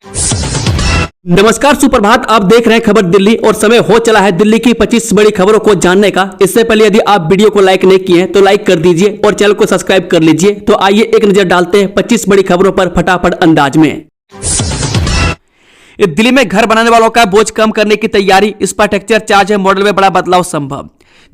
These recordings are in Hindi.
नमस्कार, सुप्रभात। आप देख रहे हैं खबर दिल्ली और समय हो चला है दिल्ली की 25 बड़ी खबरों को जानने का। इससे पहले यदि आप वीडियो को लाइक नहीं किए हैं तो लाइक कर दीजिए और चैनल को सब्सक्राइब कर लीजिए। तो आइए एक नजर डालते हैं 25 बड़ी खबरों पर फटाफट अंदाज में। दिल्ली में घर बनाने वालों का बोझ कम करने की तैयारी, इंफ्रास्ट्रक्चर चार्ज मॉडल में बड़ा बदलाव संभव।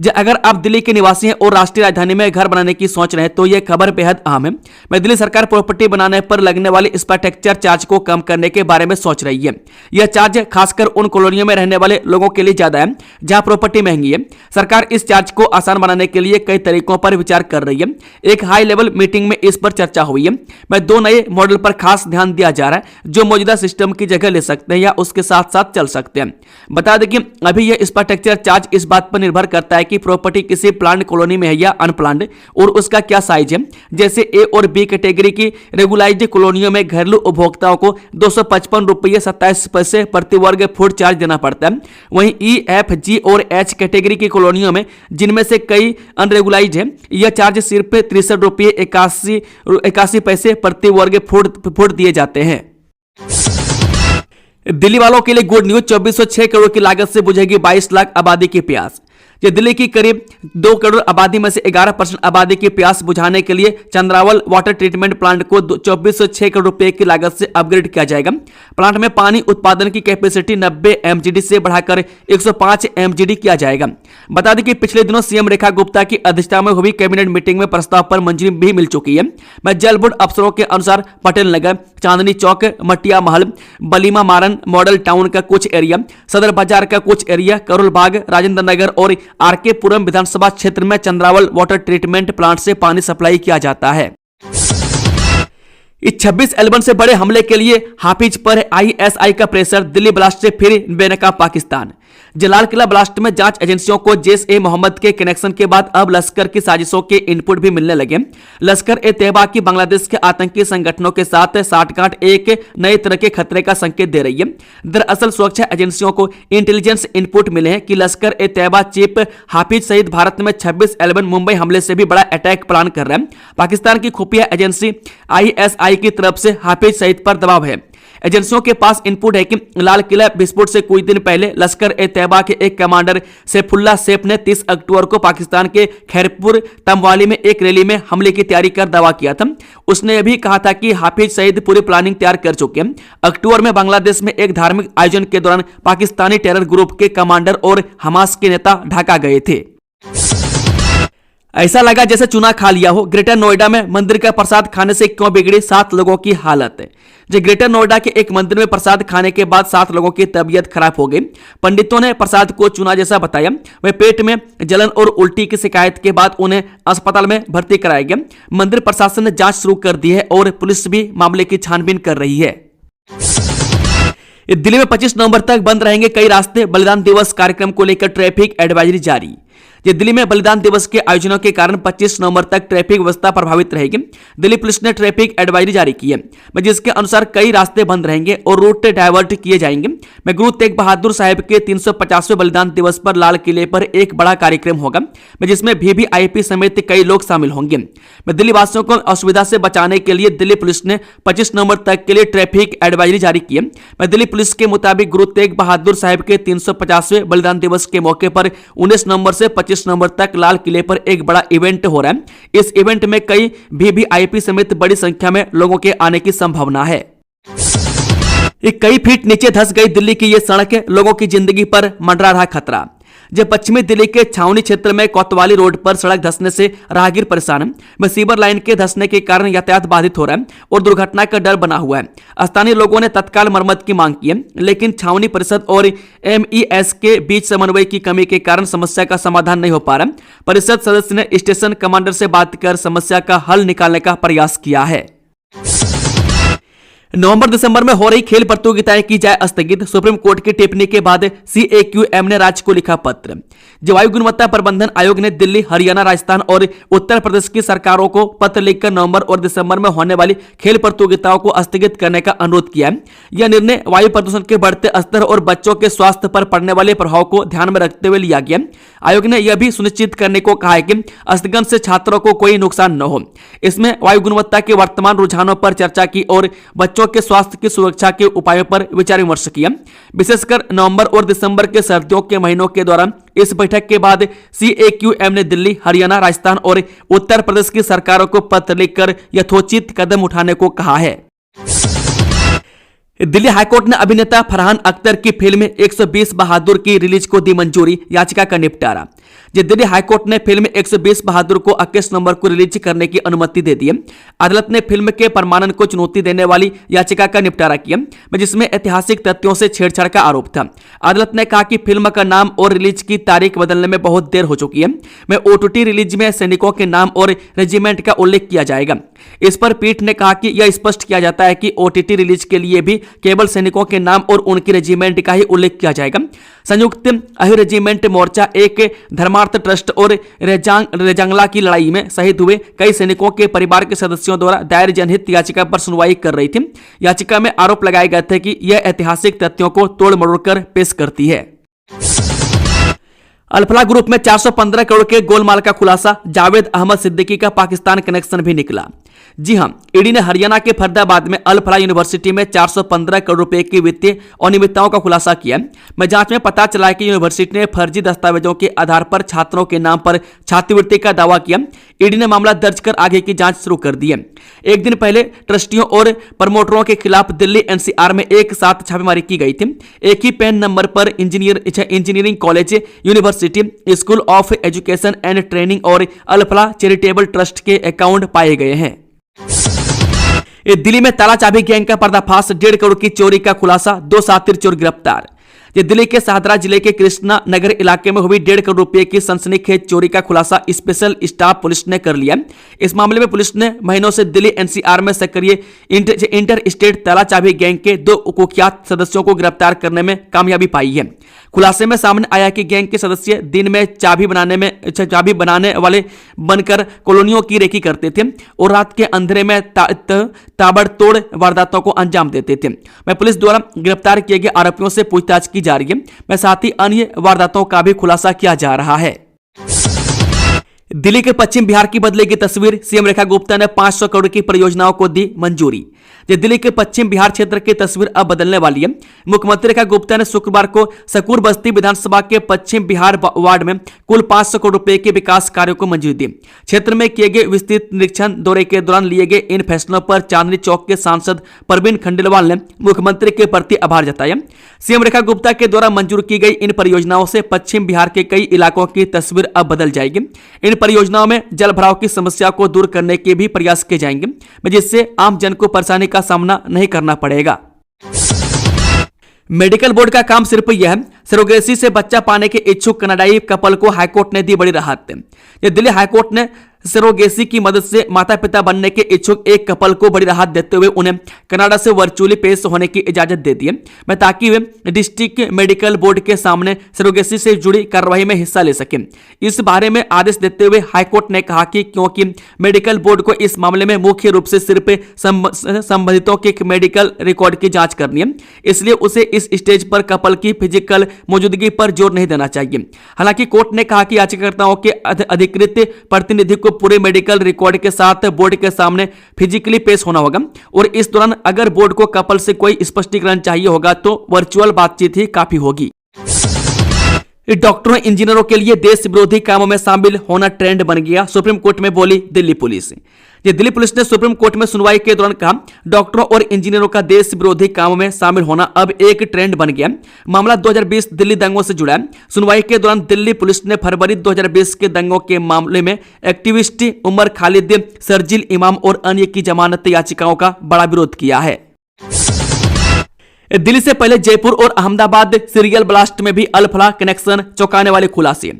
अगर आप दिल्ली के निवासी हैं और राष्ट्रीय राजधानी में घर बनाने की सोच रहे हैं तो यह खबर बेहद अहम है। दिल्ली सरकार प्रॉपर्टी बनाने पर लगने वाले इंफ्रास्ट्रक्चर चार्ज को कम करने के बारे में सोच रही है। यह चार्ज खासकर उन कॉलोनियों में रहने वाले लोगों के लिए ज्यादा है जहां प्रॉपर्टी महंगी है। सरकार इस चार्ज को आसान बनाने के लिए कई तरीकों पर विचार कर रही है। एक हाई लेवल मीटिंग में इस पर चर्चा हुई है। दो नए मॉडल पर खास ध्यान दिया जा रहा है जो मौजूदा सिस्टम की जगह ले सकते हैं या उसके साथ साथ चल सकते हैं। बता दें कि अभी यह इंफ्रास्ट्रक्चर चार्ज इस बात पर निर्भर करता है कि प्रॉपर्टी किसी प्लान्ड कॉलोनी में है या अनप्लान्ड और उसका क्या साइज है। जैसे ए और बी कैटेगरी की रेगुलाइज्ड कॉलोनियों में घरेलू उपभोक्ताओं को 255 रुपये 27 पैसे प्रति वर्ग फुट चार्ज देना पड़ता है। वहीं ई, एफ, जी और एच कैटेगरी की कॉलोनियों में जिनमें से कई अनरेगुलाइज्ड है यह चार्ज सिर्फ 63 रुपये 81 पैसे प्रति वर्ग फुट दिए जाते हैं। दिल्ली वालों के लिए गुड न्यूज, 2406 करोड़ की लागत से बुझेगी 22 लाख आबादी की प्यास। दिल्ली की करीब 2 करोड़ आबादी में से 11% आबादी की प्यास बुझाने के लिए चंद्रावल वाटर ट्रीटमेंट प्लांट को 2406 करोड़ रुपए की लागत से अपग्रेड किया जाएगा। प्लांट में पानी उत्पादन की कैपेसिटी 90 एमजीडी से बढ़ाकर 105 एमजीडी किया जाएगा। बता दें कि पिछले दिनों सीएम रेखा गुप्ता की अध्यक्षता में हुई कैबिनेट मीटिंग में प्रस्ताव पर मंजूरी भी मिल चुकी है। जल बोर्ड अफसरों के अनुसार पटेल नगर, चांदनी चौक, मटिया महल, बलीमा मारन मॉडल टाउन का कुछ एरिया, सदर बाजार का कुछ एरिया, करोल बाग, राजेंद्र नगर और आरके पुरम विधानसभा क्षेत्र में चंद्रावल वाटर ट्रीटमेंट प्लांट से पानी सप्लाई किया जाता है। इस 26 एल्बम से बड़े हमले के लिए हाफिज पर आईएसआई का प्रेशर, दिल्ली ब्लास्ट से फिर बेनकाब पाकिस्तान। लाल किला ब्लास्ट में जांच एजेंसियों को जैश-ए मोहम्मद के कनेक्शन के बाद अब लश्कर की साजिशों के इनपुट भी मिलने लगे। लश्कर-ए-तैयबा की बांग्लादेश के आतंकी संगठनों के साथ साठगांठ एक नए तरह के खतरे का संकेत दे रही है। दरअसल सुरक्षा एजेंसियों को इंटेलिजेंस इनपुट मिले हैं कि लश्कर-ए-तैयबा चीफ हाफिज सहित भारत में 26 एल्बम मुंबई हमले से भी बड़ा अटैक प्लान कर रहा है। पाकिस्तान की खुफिया एजेंसी आईएसआई की तरफ से हाफिज सईद पर दबाव है। एजेंसियों के पास इनपुट है कि लाल किला विस्फोट से कुछ दिन पहले लश्कर-ए-तैयबा के एक कमांडर सैफुल्लाह सैफ ने 30 अक्टूबर को पाकिस्तान के खैरपुर तमवाली में एक रैली में हमले की तैयारी कर दावा किया था। उसने यह भी कहा था कि हाफिज सईद पूरी प्लानिंग तैयार कर चुके हैं। अक्टूबर में बांग्लादेश में एक धार्मिक आयोजन के दौरान पाकिस्तानी टेरर ग्रुप के कमांडर और हमास के नेता ढाका गए थे। ऐसा लगा जैसे चूना खा लिया हो। ग्रेटर नोएडा में मंदिर का प्रसाद खाने से क्यों बिगड़ी 7 लोगों की हालत। ग्रेटर नोएडा के एक मंदिर में प्रसाद खाने के बाद 7 लोगों की तबीयत खराब हो गई। पंडितों ने प्रसाद को चूना जैसा बताया। वह पेट में जलन और उल्टी की शिकायत के बाद उन्हें अस्पताल में भर्ती कराया गया। मंदिर प्रशासन ने जांच शुरू कर दी है और पुलिस भी मामले की छानबीन कर रही है। दिल्ली में 25 नवंबर तक बंद रहेंगे कई रास्ते, बलिदान दिवस कार्यक्रम को लेकर ट्रैफिक एडवाइजरी जारी। दिल्ली में बलिदान दिवस के आयोजनों के कारण 25 नवंबर तक ट्रैफिक व्यवस्था प्रभावित रहेगी। दिल्ली पुलिस ने ट्रैफिक एडवाइजरी जारी की है जिसके अनुसार कई रास्ते बंद रहेंगे और रूट डायवर्ट किए जाएंगे। गुरु तेग बहादुर साहब के 350वें बलिदान दिवस पर लाल किले पर एक बड़ा कार्यक्रम होगा जिसमें वीवीआईपी समेत कई लोग शामिल होंगे। दिल्ली वासियों को असुविधा से बचाने के लिए दिल्ली पुलिस ने 25 नवंबर तक के लिए ट्रैफिक एडवाइजरी जारी की है। दिल्ली पुलिस के मुताबिक गुरु तेग बहादुर साहब के 350वें बलिदान दिवस के मौके पर 19 नवंबर से 25 नवंबर तक लाल किले पर एक बड़ा इवेंट हो रहा है। इस इवेंट में कई वीवीआईपी समेत बड़ी संख्या में लोगों के आने की संभावना है। कई फीट नीचे धंस गई दिल्ली की यह सड़क, लोगों की जिंदगी पर मंडरा रहा खतरा। पश्चिमी दिल्ली के छावनी क्षेत्र में कोतवाली रोड पर सड़क धंसने से राहगीर परेशान है। सीवर लाइन के धंसने के कारण यातायात बाधित हो रहा है और दुर्घटना का डर बना हुआ है। स्थानीय लोगों ने तत्काल मरम्मत की मांग की है लेकिन छावनी परिषद और एमईएस के बीच समन्वय की कमी के कारण समस्या का समाधान नहीं हो पा रहा। परिषद सदस्य ने स्टेशन कमांडर से बात कर समस्या का हल निकालने का प्रयास किया है। नवंबर दिसंबर में हो रही खेल प्रतियोगिताएं की जाए स्थगित, सुप्रीम कोर्ट की टिप्पणी के बाद सीएक्यूएम ने राज्य को लिखा पत्र। जलवायु गुणवत्ता प्रबंधन आयोग ने दिल्ली, हरियाणा, राजस्थान और उत्तर प्रदेश की सरकारों को पत्र लिखकर नवंबर और दिसंबर में होने वाली खेल प्रतियोगिताओं को स्थगित करने का अनुरोध किया है। यह निर्णय वायु प्रदूषण के बढ़ते स्तर और बच्चों के स्वास्थ्य पर पड़ने वाले प्रभाव को ध्यान में रखते हुए लिया गया। आयोग ने यह भी सुनिश्चित करने को कहा है कि स्थगन से छात्रों को कोई नुकसान न हो। इसमें वायु गुणवत्ता के वर्तमान रुझानों पर चर्चा की और बच्चों बच्चों के स्वास्थ्य की सुरक्षा के उपायों पर विचार विमर्श किया। विशेषकर नवंबर और दिसंबर के सर्दियों के महीनों के दौरान इस बैठक के बाद CAQM ने दिल्ली, हरियाणा, राजस्थान और उत्तर प्रदेश की सरकारों को पत्र लिखकर यथोचित कदम उठाने को कहा है। दिल्ली हाईकोर्ट ने अभिनेता फरहान अख्तर की फिल्म 120 बहादुर की रिलीज को दी मंजूरी, याचिका का निपटारा। दिल्ली हाईकोर्ट ने फिल्म 120 बहादुर को 21 नवंबर को रिलीज करने की अनुमति दे दी है। अदालत ने फिल्म के प्रमाणन को चुनौती देने वाली याचिका का निपटारा किया, जिसमें ऐतिहासिक तथ्यों से छेड़छाड़ का आरोप था। अदालत ने कहा कि फिल्म का नाम और रिलीज की तारीख बदलने में बहुत देर हो चुकी है। OTT रिलीज में सैनिकों के नाम और रेजिमेंट का उल्लेख किया जाएगा। इस पर पीठ ने कहा कि यह स्पष्ट किया जाता है कि OTT रिलीज के लिए भी केवल सैनिकों के नाम और उनकी रेजिमेंट का ही उल्लेख किया जाएगा। संयुक्त अहि रेजिमेंट मोर्चा, एक धर्मार्थ ट्रस्ट और रेजांगला की लड़ाई में शहीद हुए कई सैनिकों के परिवार के सदस्यों द्वारा दायर जनहित याचिका पर सुनवाई कर रही थी। याचिका में आरोप लगाए गए थे कि यह ऐतिहासिक तथ्यों को तोड़ मरोड़ कर पेश करती है। अल्फला ग्रुप में 415 करोड़ के गोलमाल का खुलासा, जावेद अहमद सिद्दीकी का पाकिस्तान कनेक्शन भी निकला। जी हां, ईडी ने हरियाणा के फरीदाबाद में अल्फला यूनिवर्सिटी में 415 करोड़ रुपए की वित्तीय अनियमितताओं का खुलासा किया। जांच में पता चला कि यूनिवर्सिटी ने फर्जी दस्तावेजों के आधार पर छात्रों के नाम पर छात्रवृत्ति का दावा किया। ईडी ने मामला दर्ज कर आगे की जांच शुरू कर दी है। एक दिन पहले ट्रस्टियों और प्रमोटरों के खिलाफ दिल्ली NCR में एक साथ छापेमारी की गई थी। एक ही पैन नंबर पर engineering college, university, school of education and training और अल्फला चैरिटेबल ट्रस्ट के अकाउंट पाए गए हैं। दिल्ली में ताला चाबी गैंग का पर्दाफाश, 1.5 करोड़ की चोरी का खुलासा, 2 शातिर चोर गिरफ्तार। दिल्ली के शाहदरा जिले के कृष्णा नगर इलाके में हुई 1.5 करोड़ रुपए की सनसनीखेज चोरी का खुलासा स्पेशल स्टाफ पुलिस ने कर लिया। इस मामले में पुलिस ने महीनों से दिल्ली NCR में सक्रिय इंटर स्टेट ताला चाबी गैंग के 2 कुख्यात सदस्यों को गिरफ्तार करने में कामयाबी पाई है। खुलासे में सामने आया कि गैंग के सदस्य दिन में चाबी बनाने वाले बनकर कॉलोनियों की रेकी करते थे और रात के अंधेरे में ताबड़तोड़ वारदातों को अंजाम देते थे। पुलिस द्वारा गिरफ्तार किए गए आरोपियों से पूछताछ की जा रही है। साथ ही अन्य वारदातों का भी खुलासा किया जा रहा है। दिल्ली के पश्चिम बिहार की बदलेगी तस्वीर, CM रेखा गुप्ता ने 500 करोड़ की परियोजनाओं को दी मंजूरी। दिल्ली के पश्चिम बिहार क्षेत्र की तस्वीर अब बदलने वाली है। मुख्यमंत्री रेखा गुप्ता ने शुक्रवार को सकूर बस्ती विधानसभा के पश्चिम बिहार वार्ड में कुल 500 करोड़ रुपए के विकास कार्यों को मंजूरी दी। क्षेत्र में किए गए विस्तृत निरीक्षण दौरे के दौरान लिए गए इन फैसलों पर चांदनी चौक के सांसद प्रवीण खंडेलवाल ने मुख्यमंत्री के प्रति आभार जताया। CM रेखा गुप्ता के द्वारा मंजूर की गई इन परियोजनाओं से पश्चिम बिहार के कई इलाकों की तस्वीर अब बदल जाएगी। इन परियोजनाओं में जल भराव की समस्या को दूर करने के भी प्रयास किए जाएंगे, जिससे आम जन को परेशानी का सामना नहीं करना पड़ेगा। मेडिकल बोर्ड का काम सिर्फ यह है, सरोगेसी से बच्चा पाने के इच्छुक कनाडाई कपल को हाईकोर्ट ने दी बड़ी राहत। दिल्ली हाईकोर्ट ने सरोगेसी की मदद से माता पिता बनने के इच्छुक एक कपल को बड़ी राहत देते हुए उन्हें कनाडा से वर्चुअली पेश होने की इजाजत दे दी है, ताकि वे डिस्ट्रिक्ट मेडिकल बोर्ड के सामने सरोगेसी से जुड़ी कार्रवाई में हिस्सा ले सकें। इस बारे में आदेश देते हुए हाईकोर्ट ने कहा कि क्योंकि मेडिकल बोर्ड को इस मामले में मुख्य रूप से सिर्फ संबंधितों के मेडिकल रिकॉर्ड की जांच करनी है, इसलिए उसे इस स्टेज पर कपल की फिजिकल मौजूदगी पर जोर नहीं देना चाहिए। हालांकि कोर्ट ने कहा कि याचिकाकर्ताओं के अधिकृत प्रतिनिधि को पूरे मेडिकल रिकॉर्ड के साथ बोर्ड के सामने फिजिकली पेश होना होगा और इस दौरान अगर बोर्ड को कपल से कोई स्पष्टीकरण चाहिए होगा तो वर्चुअल बातचीत ही काफी होगी। डॉक्टरों इंजीनियरों के लिए देश विरोधी कामों में शामिल होना ट्रेंड बन गया, सुप्रीम कोर्ट में बोली दिल्ली पुलिस। दिल्ली पुलिस ने सुप्रीम कोर्ट में सुनवाई के दौरान कहा, डॉक्टरों और इंजीनियरों का देश विरोधी कामों में शामिल होना अब एक ट्रेंड बन गया। मामला 2020 दिल्ली दंगों से जुड़ा है। सुनवाई के दौरान दिल्ली पुलिस ने फरवरी 2020 के दंगों के मामले में एक्टिविस्ट उमर खालिद, शर्जील इमाम और अन्य की जमानत याचिकाओं का बड़ा विरोध किया है। दिल्ली से पहले जयपुर और अहमदाबाद सीरियल ब्लास्ट में भी अल-फलाह कनेक्शन, चौंकाने वाले खुलासे।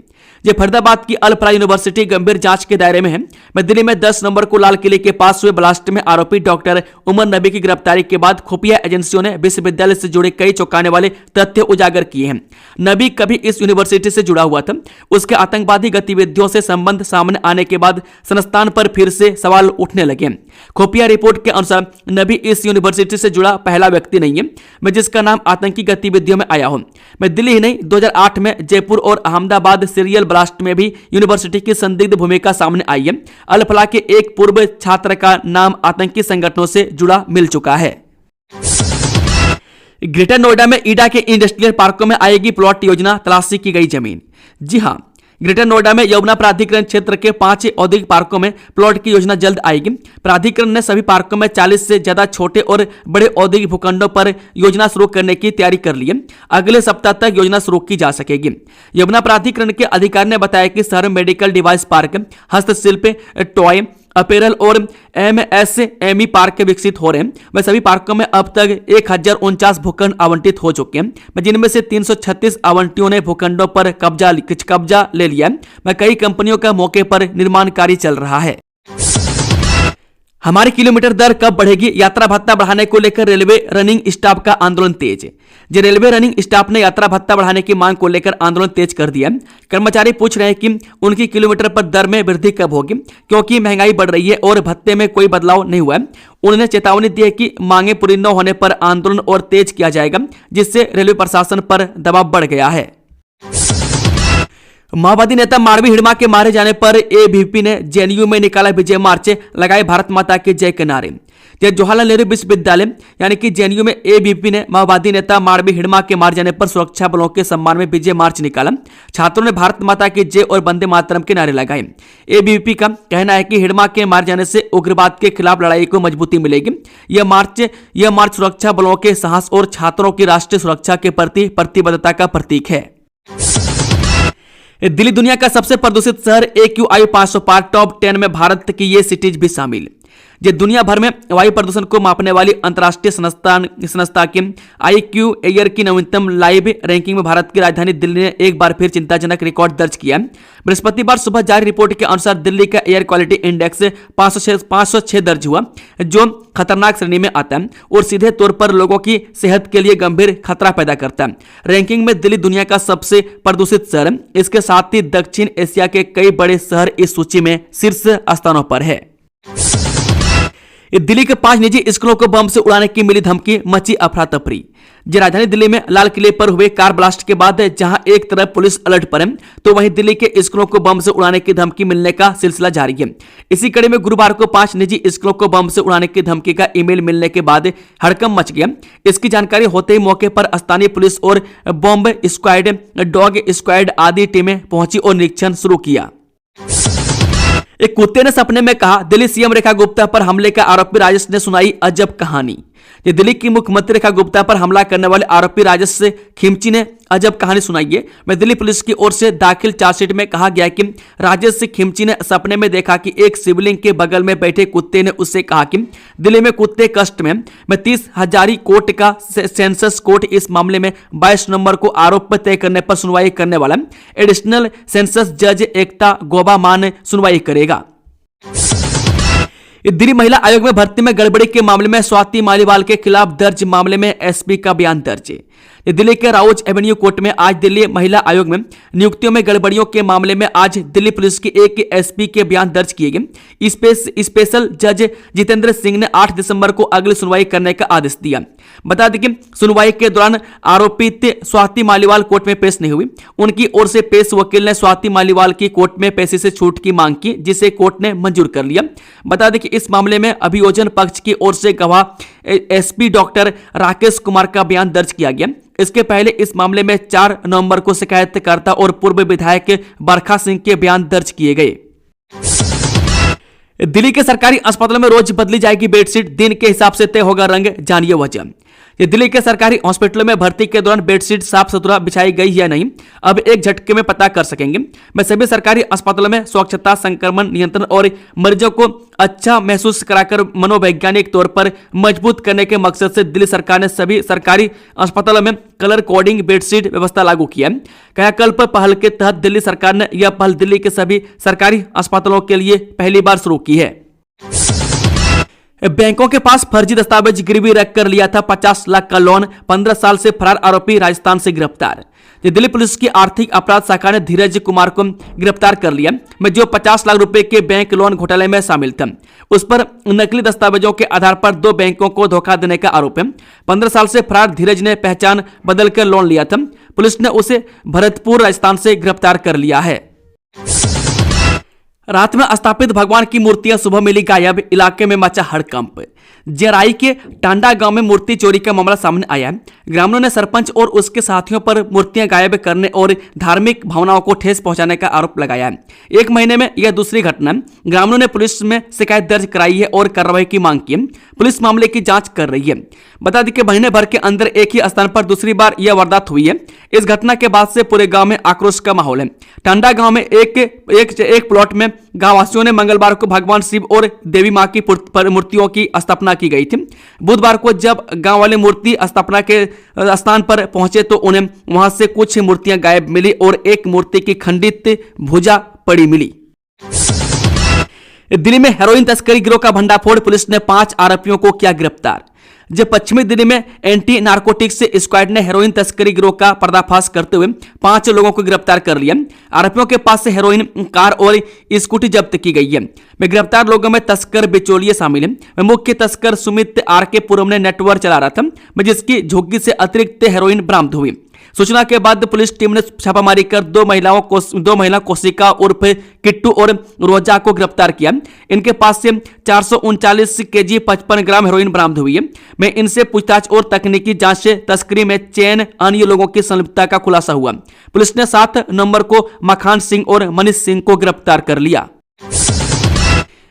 फरीदाबाद की अल-फलाह यूनिवर्सिटी गंभीर जांच के दायरे में है। दिल्ली में 10 नवंबर को लाल किले के पास हुए ब्लास्ट में आरोपी डॉक्टर उमर नबी की गिरफ्तारी के बाद खुफिया एजेंसियों ने विश्वविद्यालय से जुड़े कई चौंकाने वाले तथ्य उजागर किए हैं। नबी कभी इस यूनिवर्सिटी से जुड़ा हुआ था। उसके आतंकवादी गतिविधियों से संबंध सामने आने के बाद संस्थान पर फिर से सवाल उठने लगे। खुफिया रिपोर्ट के अनुसार नबी इस यूनिवर्सिटी से जुड़ा पहला व्यक्ति नहीं है जिसका नाम आतंकी गतिविधियों में आया हो। दिल्ली ही नहीं, 2008 में जयपुर और अहमदाबाद सीरियल ब्लास्ट में भी यूनिवर्सिटी की संदिग्ध भूमिका सामने आई है। अल-फलाह के एक पूर्व छात्र का नाम आतंकी संगठनों से जुड़ा मिल चुका है। ग्रेटर नोएडा में ईडा के इंडस्ट्रियल पार्कों में आएगी प्लॉट योजना, तलाशी की गई जमीन। जी हां, ग्रेटर नोएडा में यमुना प्राधिकरण क्षेत्र के 5 औद्योगिक पार्कों में प्लॉट की योजना जल्द आएगी। प्राधिकरण ने सभी पार्कों में 40 से ज्यादा छोटे और बड़े औद्योगिक भूखंडों पर योजना शुरू करने की तैयारी कर ली है। अगले सप्ताह तक योजना शुरू की जा सकेगी। यमुना प्राधिकरण के अधिकारी ने बताया कि शहर मेडिकल डिवाइस पार्क, हस्तशिल्प, टॉय, अपैरल और MSME पार्क विकसित हो रहे हैं। वह सभी पार्कों में अब तक 1049 भूखंड आवंटित हो चुके हैं, जिनमें से 336 आवंटियों ने भूखंडों पर कब्जा ले लिया है। वह कई कंपनियों का मौके पर निर्माण कार्य चल रहा है। हमारी किलोमीटर दर कब बढ़ेगी? यात्रा भत्ता बढ़ाने को लेकर रेलवे रनिंग स्टाफ का आंदोलन तेज। जो रेलवे रनिंग स्टाफ ने यात्रा भत्ता बढ़ाने की मांग को लेकर आंदोलन तेज कर दिया। कर्मचारी पूछ रहे हैं कि उनकी किलोमीटर पर दर में वृद्धि कब होगी, क्योंकि महंगाई बढ़ रही है और भत्ते में कोई बदलाव नहीं हुआ है। उन्होंने चेतावनी दी है कि मांगे पूरी न होने पर आंदोलन और तेज किया जाएगा, जिससे रेलवे प्रशासन पर दबाव बढ़ गया है। माओवादी नेता मांडवी हिड़मा के मारे जाने पर एबीवीपी ने जेएनयू में निकाला विजय मार्च, लगाए भारत माता के जय के नारे। जवाहरलाल नेहरू विश्वविद्यालय यानी कि जेएनयू में एबीवीपी ने माओवादी नेता मांडवी हिड़मा के मारे जाने पर सुरक्षा बलों के सम्मान में विजय मार्च निकाला। छात्रों ने भारत माता के जय और वंदे मातरम के नारे लगाए। एबीवीपी का कहना है कि हिड़मा के मारे जाने से उग्रवाद के खिलाफ लड़ाई को मजबूती मिलेगी। यह मार्च सुरक्षा बलों के साहस और छात्रों की राष्ट्रीय सुरक्षा के प्रति प्रतिबद्धता का प्रतीक है। दिल्ली दुनिया का सबसे प्रदूषित शहर AQI 500 पार टॉप 10 में भारत की ये सिटीज भी शामिल। ये दुनिया भर में वायु प्रदूषण को मापने वाली अंतर्राष्ट्रीय संस्था की IQ एयर की नवीनतम लाइव रैंकिंग में भारत की राजधानी दिल्ली ने एक बार फिर चिंताजनक रिकॉर्ड दर्ज किया। बृहस्पतिवार सुबह जारी रिपोर्ट के अनुसार दिल्ली का एयर क्वालिटी इंडेक्स 506 दर्ज हुआ, जो खतरनाक श्रेणी में आता है और सीधे तौर पर लोगों की सेहत के लिए गंभीर खतरा पैदा करता है। रैंकिंग में दिल्ली दुनिया का सबसे प्रदूषित शहर है। इसके साथ ही दक्षिण एशिया के कई बड़े शहर इस सूची में शीर्ष स्थानों पर है। दिल्ली के 5 निजी स्कूलों को बम से उड़ाने की मिली धमकी, मची अफरा तफरी। राजधानी दिल्ली में लाल किले पर हुए कार ब्लास्ट के बाद जहां एक तरफ पुलिस अलर्ट पर है, तो वहीं दिल्ली के स्कूलों को बम से उड़ाने की धमकी मिलने का सिलसिला जारी है। इसी कड़ी में गुरुवार को 5 निजी स्कूलों को बम से उड़ाने की धमकी का ईमेल मिलने के बाद हड़कंप मच गया। इसकी जानकारी होते ही मौके पर स्थानीय पुलिस और बॉम्ब स्क्वाड, डॉग स्क्वाड आदि टीमें पहुंची और निरीक्षण शुरू किया। एक कुत्ते ने सपने में कहा, दिल्ली सीएम रेखा गुप्ता पर हमले का आरोपी राजेश ने सुनाई अजब कहानी। दिल्ली की मुख्यमंत्री रेखा गुप्ता पर हमला करने वाले आरोपी राजेश खिमची ने अजब कहानी सुनाई है। मैं दिल्ली पुलिस की ओर से दाखिल चार्जशीट में कहा गया कि राजेश खिमची ने सपने में देखा कि एक शिवलिंग के बगल में बैठे कुत्ते ने उससे कहा कि दिल्ली में कुत्ते कष्ट में। मैं 30,000 कोर्ट का सेंसस कोर्ट इस मामले में 22 नवंबर को आरोप तय करने पर सुनवाई करने वाला एडिशनल सेंसस जज एकता गोबामान सुनवाई करेगा। दिल्ली महिला आयोग में भर्ती में गड़बड़ी के मामले में स्वाति मालीवाल के खिलाफ दर्ज मामले में एसपी का बयान दर्ज। दिल्ली के राउज एवेन्यू कोर्ट में आज दिल्ली महिला आयोग में नियुक्तियों में गड़बड़ियों के मामले में आज दिल्ली पुलिस के एक एसपी के बयान दर्ज किए गए। स्पेशल जज जितेंद्र सिंह ने 8 दिसंबर को अगली सुनवाई करने का आदेश दिया। बता दें कि सुनवाई के दौरान आरोपित स्वाति मालीवाल कोर्ट में पेश नहीं हुई। उनकी ओर से पेश वकील ने स्वाति मालीवाल की कोर्ट में पैसे से छूट की मांग की, जिसे कोर्ट ने मंजूर कर लिया। बता दें कि इस मामले में अभियोजन पक्ष की ओर से गवाह एसपी डॉक्टर राकेश कुमार का बयान दर्ज किया गया। इसके पहले इस मामले में 4 नवंबर को शिकायतकर्ता और पूर्व विधायक बरखा सिंह के बयान दर्ज किए गए। दिल्ली के सरकारी अस्पतालों में रोज बदली जाएगी बेडशीट, दिन के हिसाब से तय होगा रंग, जानिए वजह। दिल्ली के सरकारी हॉस्पिटलों में भर्ती के दौरान बेडशीट साफ सुथरा बिछाई गई या नहीं, अब एक झटके में पता कर सकेंगे। मैं सभी सरकारी अस्पतालों में स्वच्छता, संक्रमण नियंत्रण और मरीजों को अच्छा महसूस कराकर मनोवैज्ञानिक तौर पर मजबूत करने के मकसद से दिल्ली सरकार ने सभी सरकारी अस्पतालों में कलर कोडिंग बेडशीट व्यवस्था लागू किया है। कायाकल्प पहल के तहत दिल्ली सरकार ने यह पहल दिल्ली के सभी सरकारी अस्पतालों के लिए पहली बार शुरू की है। बैंकों के पास फर्जी दस्तावेज गिरवी रखकर लिया था 50 लाख का लोन, 15 साल से फरार आरोपी राजस्थान से गिरफ्तार। दिल्ली पुलिस की आर्थिक अपराध शाखा ने धीरज कुमार को गिरफ्तार कर लिया, में जो 50 लाख रुपए के बैंक लोन घोटाले में शामिल था। उस पर नकली दस्तावेजों के आधार पर 2 बैंकों को धोखा देने का आरोप है। 15 साल से फरार धीरज ने पहचान बदलकर लोन लिया था। पुलिस ने उसे भरतपुर राजस्थान से गिरफ्तार कर लिया है। रात में स्थापित भगवान की मूर्तियां सुबह मिली गायब, इलाके में मचा हड़कंप। जराई के टांडा गांव में मूर्ति चोरी का मामला सामने आया है। ग्रामीणों ने सरपंच और उसके साथियों पर मूर्तियां गायब करने और धार्मिक भावनाओं को ठेस पहुंचाने का आरोप लगाया है। एक महीने में यह दूसरी घटना है। ग्रामीणों ने पुलिस में शिकायत दर्ज कराई है और कार्रवाई की मांग की है। पुलिस मामले की जांच कर रही है। बता दें कि महीने भर के अंदर एक ही स्थान पर दूसरी बार यह वारदात हुई है। इस घटना के बाद से पूरे गांव में आक्रोश का माहौल है। टांडा गांव में एक प्लॉट में गांववासियों ने मंगलवार को भगवान शिव और देवी मां की मूर्तियों की स्थापना की गई थी। बुधवार को जब गांव वाले मूर्ति स्थापना के स्थान पर पहुंचे तो उन्हें वहां से कुछ मूर्तियां गायब मिली और एक मूर्ति की खंडित भुजा पड़ी मिली। दिल्ली में हेरोइन तस्करी गिरोह का भंडाफोड़, पुलिस ने 5 आरोपियों को किया गिरफ्तार। जब पश्चिमी दिल्ली में एंटी नार्कोटिक्स स्क्वाड ने हेरोइन तस्करी गिरोह का पर्दाफाश करते हुए 5 लोगों को गिरफ्तार कर लिया। आरोपियों के पास से हेरोइन, कार और स्कूटी जब्त की गई है। में गिरफ्तार लोगों में तस्कर बिचौलिए शामिल हैं। मुख्य तस्कर सुमित आर.के. पुरम ने नेटवर्क चला रहा था, जिसकी झोंकी से अतिरिक्त हेरोइन बरामद हुई। सूचना के बाद पुलिस टीम ने छापामारी कर दो महिला कोशिका उर्फ किट्टू और रोजा को गिरफ्तार किया। इनके पास से 439 केजी 55 ग्राम हेरोइन बरामद हुई है। में इनसे पूछताछ और तकनीकी जांच से तस्करी में चैन अन्य लोगों की संलिप्तता का खुलासा हुआ। पुलिस ने 7 नवंबर को मखान सिंह और मनीष सिंह को गिरफ्तार कर लिया।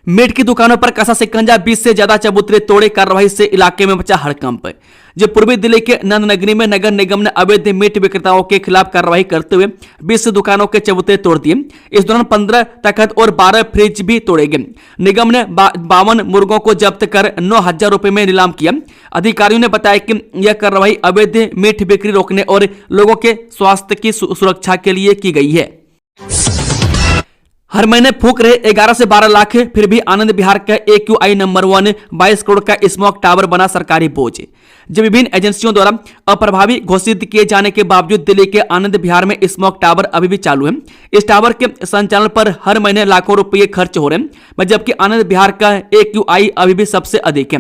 मीट की दुकानों पर कसा शिकंजा, 20 से ज्यादा चबूतरे तोड़े। कार्रवाई से इलाके में मचा हड़कंप। जब पूर्वी दिल्ली के नंदनगरी में नगर निगम ने अवैध मीट विक्रेताओं के खिलाफ कार्रवाई करते हुए 20 दुकानों के चबूतरे तोड़ दिए। इस दौरान 15 तख्त और 12 फ्रिज भी तोड़े गए। निगम ने 52 मुर्गों को जब्त कर 9,000 रुपए में नीलाम किया। अधिकारियों ने बताया कि यह कार्रवाई अवैध मीट बिक्री रोकने और लोगों के स्वास्थ्य की सुरक्षा के लिए की गई है। हर महीने फूक रहे 11 से 12 लाख, फिर भी आनंद विहार का AQI नंबर 1 22 करोड़ का स्मोक टावर बना सरकारी बोझ। जब विभिन्न एजेंसियों द्वारा अप्रभावी घोषित किए जाने के बावजूद दिल्ली के आनंद विहार में स्मोक टावर अभी भी चालू है। इस टावर के संचालन पर हर महीने लाखों रुपये खर्च हो रहे हैं, जबकि आनंद विहार का AQI अभी भी सबसे अधिक है।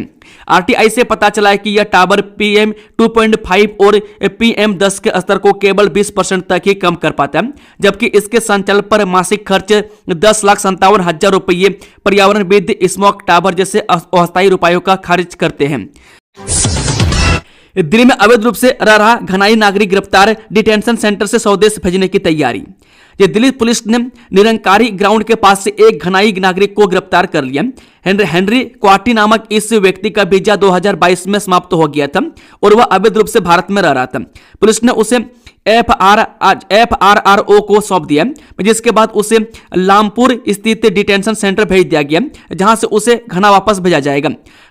RTI से पता चला है कि यह टावर PM 2.5 और PM 10 के स्तर को केवल 20% तक ही कम कर पाता है, जबकि इसके संचालन पर मासिक खर्च 10,57,000 रुपये पर्यावरणविद स्मोक टावर जैसे अस्थायी उपायों का खारिज करते हैं। दिल्ली में अवैध रूप से रह रहा घनाई नागरिक गिरफ्तार, डिटेंशन सेंटर से स्वदेश भेजने की तैयारी। ये दिल्ली पुलिस ने निरंकारी ग्राउंड के पास से एक घनाई नागरिक को गिरफ्तार कर लिया। हेनरी क्वाटी नामक इस व्यक्ति का वीजा 2022 में समाप्त हो गया था और वह अवैध रूप से भारत में रह रहा था। पुलिस ने उसे FRRO को सौंप दिया, जिसके बाद उसे लामपुर स्थित डिटेंशन सेंटर भेज दिया गया, जहां से उसे घना वापस भेजा जाएगा।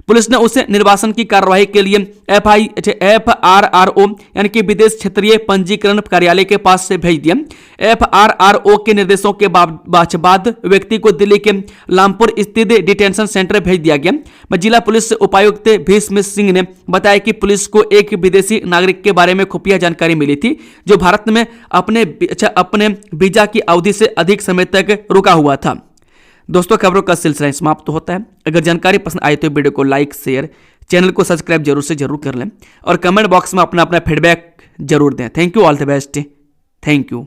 पुलिस ने उसे निर्वासन की कार्रवाई के लिए FRRO यानी कि विदेश क्षेत्रीय पंजीकरण कार्यालय के पास से भेज दिया। FRRO के निर्देशों के बाद व्यक्ति को दिल्ली के लामपुर स्थित डिटेंशन सेंटर भेज दिया गया। जिला पुलिस उपायुक्त भीष्म सिंह ने बताया कि पुलिस को एक विदेशी नागरिक के बारे में खुफिया जानकारी मिली थी, जो भारत में अपने वीजा की अवधि से अधिक समय तक रुका हुआ था। दोस्तों, खबरों का सिलसिला समाप्त होता है। अगर जानकारी पसंद आए तो वीडियो को लाइक, शेयर, चैनल को सब्सक्राइब जरूर कर लें और कमेंट बॉक्स में अपना फीडबैक जरूर दें। Thank you, all the best, thank you.